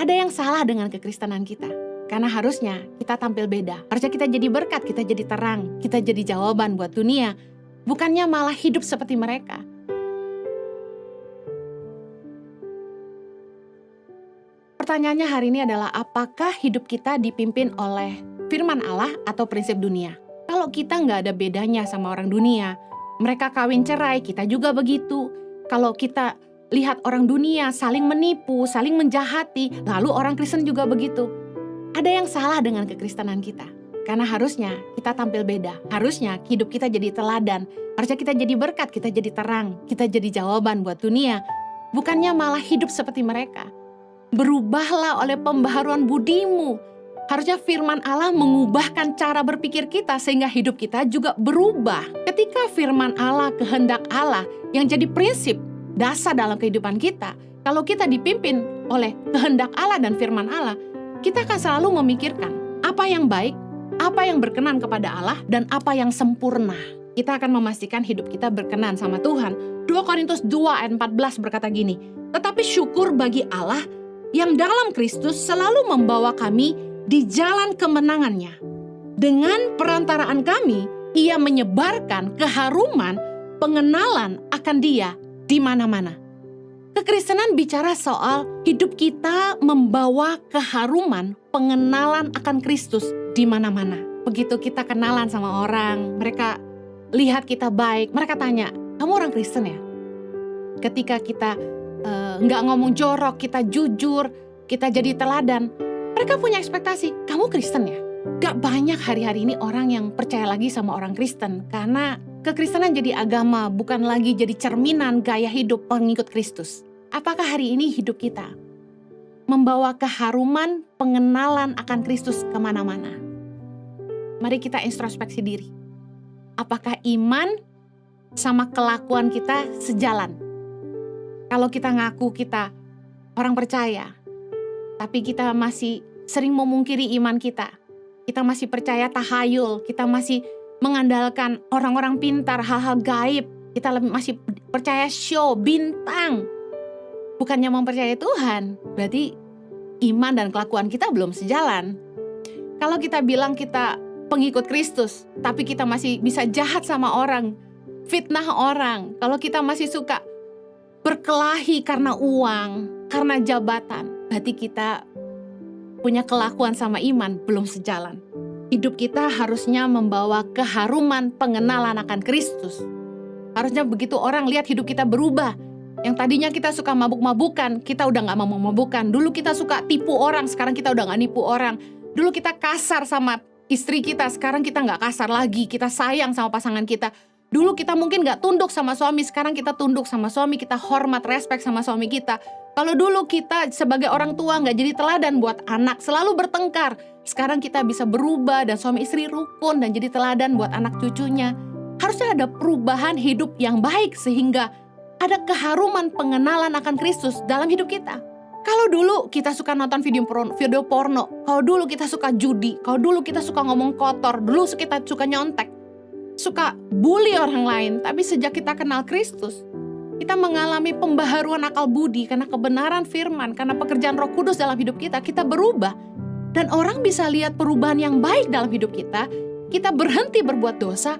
Ada yang salah dengan kekristenan kita. Karena harusnya kita tampil beda. Harusnya kita jadi berkat, kita jadi terang, kita jadi jawaban buat dunia. Bukannya malah hidup seperti mereka. Pertanyaannya hari ini adalah apakah hidup kita dipimpin oleh firman Allah atau prinsip dunia? Kalau kita nggak ada bedanya sama orang dunia, mereka kawin cerai, kita juga begitu. Kalau kita lihat orang dunia saling menipu, saling menjahati, lalu orang Kristen juga begitu. Ada yang salah dengan kekristenan kita. Karena harusnya kita tampil beda. Harusnya hidup kita jadi teladan. Harusnya kita jadi berkat, kita jadi terang, kita jadi jawaban buat dunia. Bukannya malah hidup seperti mereka. Berubahlah oleh pembaharuan budimu. Harusnya firman Allah mengubahkan cara berpikir kita sehingga hidup kita juga berubah. Ketika firman Allah, kehendak Allah yang jadi prinsip dasar dalam kehidupan kita, kalau kita dipimpin oleh kehendak Allah dan firman Allah, kita akan selalu memikirkan apa yang baik, apa yang berkenan kepada Allah, dan apa yang sempurna. Kita akan memastikan hidup kita berkenan sama Tuhan. 2 Korintus 2 ayat 14 berkata gini, tetapi syukur bagi Allah yang dalam Kristus selalu membawa kami di jalan kemenangannya. Dengan perantaraan kami, Ia menyebarkan keharuman pengenalan akan Dia di mana-mana. Kekristenan bicara soal hidup kita membawa keharuman pengenalan akan Kristus di mana-mana. Begitu kita kenalan sama orang, mereka lihat kita baik, mereka tanya, kamu orang Kristen ya? Ketika kita nggak ngomong jorok, kita jujur, kita jadi teladan, mereka punya ekspektasi, kamu Kristen ya? Gak banyak hari-hari ini orang yang percaya lagi sama orang Kristen, karena kekristenan jadi agama, bukan lagi jadi cerminan gaya hidup pengikut Kristus. Apakah hari ini hidup kita membawa keharuman pengenalan akan Kristus kemana-mana? Mari kita introspeksi diri. Apakah iman sama kelakuan kita sejalan? Kalau kita ngaku kita orang percaya, tapi kita masih sering memungkiri iman kita. Kita masih percaya tahayul, kita masih mengandalkan orang-orang pintar, hal-hal gaib. Kita masih percaya show, bintang. Bukannya mempercayai Tuhan, berarti iman dan kelakuan kita belum sejalan. Kalau kita bilang kita pengikut Kristus, tapi kita masih bisa jahat sama orang, fitnah orang. Kalau kita masih suka berkelahi karena uang, karena jabatan, berarti kita punya kelakuan sama iman belum sejalan. Hidup kita harusnya membawa keharuman pengenalan akan Kristus. Harusnya begitu orang lihat hidup kita berubah. Yang tadinya kita suka mabuk-mabukan, kita udah gak mau mabuk-mabukan. Dulu kita suka tipu orang, sekarang kita udah gak nipu orang. Dulu kita kasar sama istri kita, sekarang kita gak kasar lagi. Kita sayang sama pasangan kita. Dulu kita mungkin gak tunduk sama suami, sekarang kita tunduk sama suami, kita hormat, respect sama suami kita. Kalau dulu kita sebagai orang tua gak jadi teladan buat anak, selalu bertengkar. Sekarang kita bisa berubah dan suami istri rukun dan jadi teladan buat anak cucunya. Harusnya ada perubahan hidup yang baik sehingga ada keharuman pengenalan akan Kristus dalam hidup kita. Kalau dulu kita suka nonton video porno, kalau dulu kita suka judi, kalau dulu kita suka ngomong kotor, dulu kita suka nyontek, suka bully orang lain, tapi sejak kita kenal Kristus, kita mengalami pembaharuan akal budi karena kebenaran firman, karena pekerjaan Roh Kudus dalam hidup kita, kita berubah. Dan orang bisa lihat perubahan yang baik dalam hidup kita, kita berhenti berbuat dosa,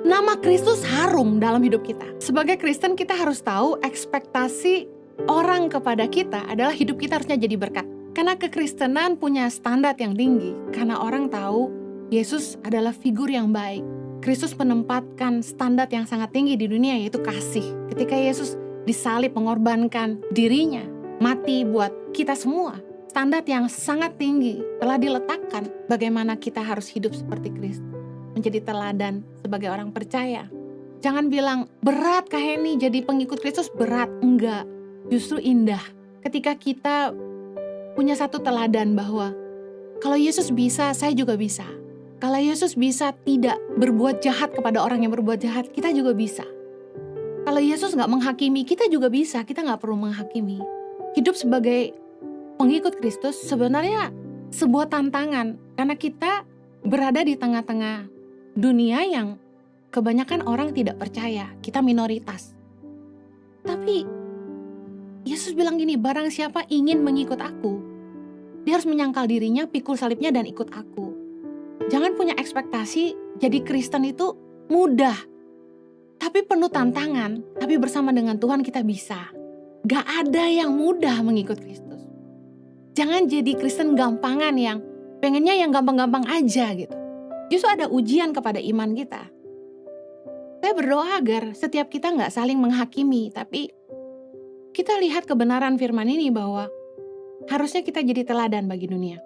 nama Kristus harum dalam hidup kita. Sebagai Kristen kita harus tahu ekspektasi orang kepada kita adalah hidup kita harusnya jadi berkat. Karena kekristenan punya standar yang tinggi, karena orang tahu Yesus adalah figur yang baik. Kristus menempatkan standar yang sangat tinggi di dunia, yaitu kasih. Ketika Yesus disalib mengorbankan dirinya, mati buat kita semua. Standar yang sangat tinggi telah diletakkan bagaimana kita harus hidup seperti Kristus. Menjadi teladan sebagai orang percaya. Jangan bilang, berat Kak Heni jadi pengikut Kristus, berat. Enggak, justru indah. Ketika kita punya satu teladan bahwa kalau Yesus bisa, saya juga bisa. Kalau Yesus bisa tidak berbuat jahat kepada orang yang berbuat jahat, kita juga bisa. Kalau Yesus gak menghakimi, kita juga bisa. Kita gak perlu menghakimi. Hidup sebagai pengikut Kristus sebenarnya sebuah tantangan. Karena kita berada di tengah-tengah dunia yang kebanyakan orang tidak percaya. Kita minoritas. Tapi Yesus bilang gini, barang siapa ingin mengikut aku, Dia harus menyangkal dirinya, pikul salibnya, dan ikut aku. Jangan punya ekspektasi jadi Kristen itu mudah. Tapi penuh tantangan, tapi bersama dengan Tuhan kita bisa. Gak ada yang mudah mengikut Kristus. Jangan jadi Kristen gampangan yang pengennya yang gampang-gampang aja gitu. Justru ada ujian kepada iman kita. Saya berdoa agar setiap kita gak saling menghakimi, tapi kita lihat kebenaran firman ini bahwa harusnya kita jadi teladan bagi dunia.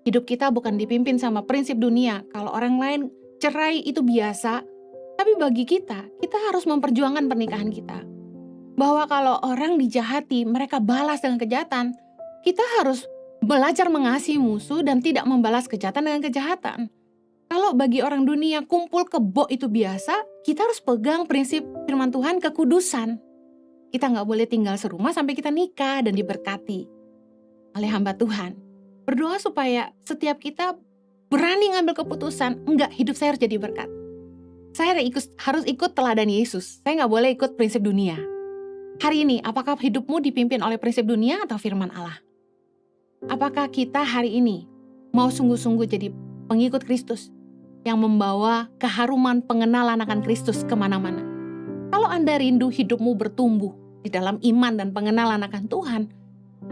Hidup kita bukan dipimpin sama prinsip dunia. Kalau orang lain cerai itu biasa, tapi bagi kita harus memperjuangkan pernikahan kita. Bahwa kalau orang dijahati, mereka balas dengan kejahatan. Kita harus belajar mengasihi musuh dan tidak membalas kejahatan dengan kejahatan. Kalau bagi orang dunia kumpul kebo itu biasa, kita harus pegang prinsip firman Tuhan kekudusan. Kita gak boleh tinggal serumah sampai kita nikah dan diberkati oleh hamba Tuhan. Berdoa supaya setiap kita berani ngambil keputusan, enggak, hidup saya harus jadi berkat. Saya harus ikut teladan Yesus, saya gak boleh ikut prinsip dunia. Hari ini, apakah hidupmu dipimpin oleh prinsip dunia atau firman Allah? Apakah kita hari ini mau sungguh-sungguh jadi pengikut Kristus yang membawa keharuman pengenalan akan Kristus kemana-mana? Kalau Anda rindu hidupmu bertumbuh di dalam iman dan pengenalan akan Tuhan,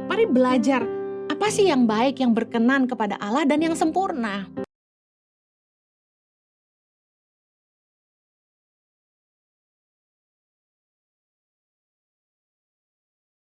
mari belajar apa sih yang baik, yang berkenan kepada Allah dan yang sempurna.